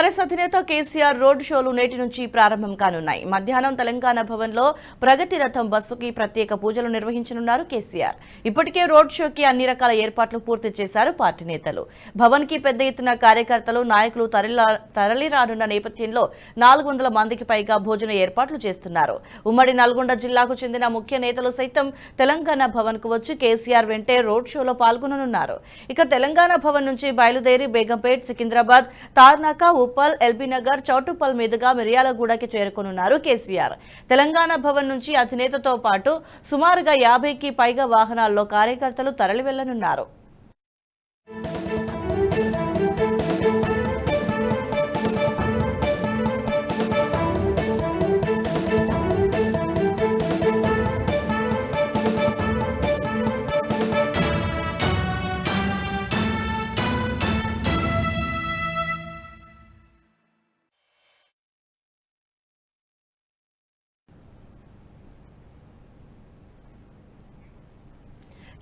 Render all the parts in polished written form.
TRS అధినేత KCR road షోలు నేటి నుంచి ప్రారంభం కానున్నాయి. మధ్యాహ్నం తెలంగాణ భవన్లో ప్రగతి రథం బస్సుకి ప్రత్యేక పూజలు నిర్వహించనున్నారు కేసీఆర్. ఇప్పటికే రోడ్ షోకి అన్ని రకాల ఏర్పాట్లు పూర్తి చేశారు పార్టీ నేతలు. భవన్ కి పెద్ద ఎత్తున కార్యకర్తలు, నాయకులు తరలిరానున్న నేపథ్యంలో 400 మందికి పైగా భోజన ఏర్పాట్లు చేస్తున్నారు. ఉమ్మడి నల్గొండ జిల్లాకు చెందిన ముఖ్య నేతలు సైతం తెలంగాణ భవన్ కు వచ్చి కేసీఆర్ వెంటే రోడ్ షోలో పాల్గొననున్నారు. ఇక తెలంగాణ భవన్ నుంచి బయలుదేరి బేగంపేట్, సికింద్రాబాద్, తార్నాక, ఉప్పల్, ఎల్బీనగర్, చౌటుప్పల్ మీదుగా మిర్యాలగూడకి చేరుకోనున్నారు కేసీఆర్. తెలంగాణ భవన్ నుంచి అధినేతతో పాటు సుమారుగా 50కి పైగా వాహనాల్లో కార్యకర్తలు తరలి వెళ్లనున్నారు.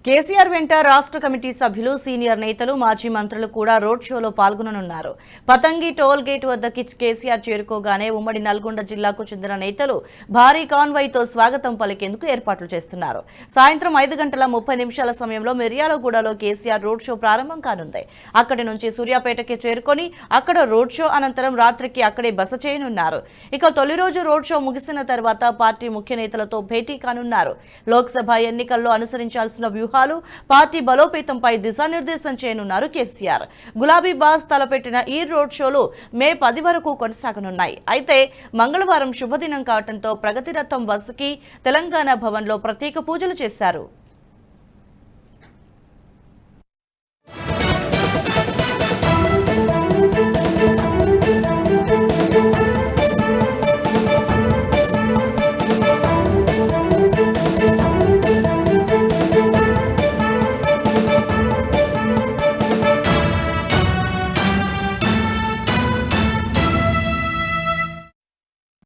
కేసీఆర్ వెంట రాష్ట్ర కమిటీ సభ్యులు, సీనియర్ నేతలు, మాజీ మంత్రులు కూడా రోడ్ షోలో పాల్గొననున్నారు. పతంగి టోల్ గేట్ వద్దకి కేసీఆర్ చేరుకోగానే ఉమ్మడి నల్గొండ జిల్లాకు చెందిన నేతలు భారీ కాన్వాయ్తో స్వాగతం పలికేందుకు ఏర్పాట్లు చేస్తున్నారు. సాయంత్రం 5:30 సమయంలో మిర్యాలగూడలో కేసీఆర్ రోడ్ షో ప్రారంభం కానుంది. అక్కడి నుంచి సూర్యాపేటకి చేరుకొని అక్కడ రోడ్ షో అనంతరం రాత్రికి అక్కడే బస చేయనున్నారు. ఇక తొలి రోజు రోడ్ షో ముగిసిన తర్వాత పార్టీ ముఖ్య నేతలతో భేటీ కానున్నారు. లోక్సభ ఎన్నికల్లో అనుసరించాల్సిన పార్టీ బలోపేతంపై దిశానిర్దేశం చేయనున్నారు కేసీఆర్. గులాబీ బాస్ తలపెట్టిన ఈ రోడ్ షోలు మే 10 వరకు కొనసాగనున్నాయి. అయితే మంగళవారం శుభదినం కావడంతో ప్రగతి రథం బస్సుకి తెలంగాణ భవన్లో ప్రత్యేక పూజలు చేశారు.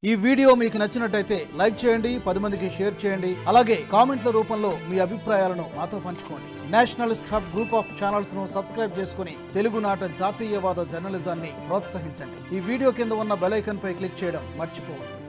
ఈ వీడియో మీకు నచ్చినట్టయితే లైక్ చేయండి, 10 మందికి షేర్ చేయండి. అలాగే కామెంట్ల రూపంలో మీ అభిప్రాయాలను మాతో పంచుకోండి. Nationalist hub group of channels ను సబ్స్క్రైబ్ చేసుకుని తెలుగునాట జాతీయవాద జర్నలిజాన్ని ప్రోత్సహించండి. ఈ వీడియో కింద ఉన్న బెల్ ఐకాన్ పై క్లిక్ చేయడం మర్చిపోవద్దు.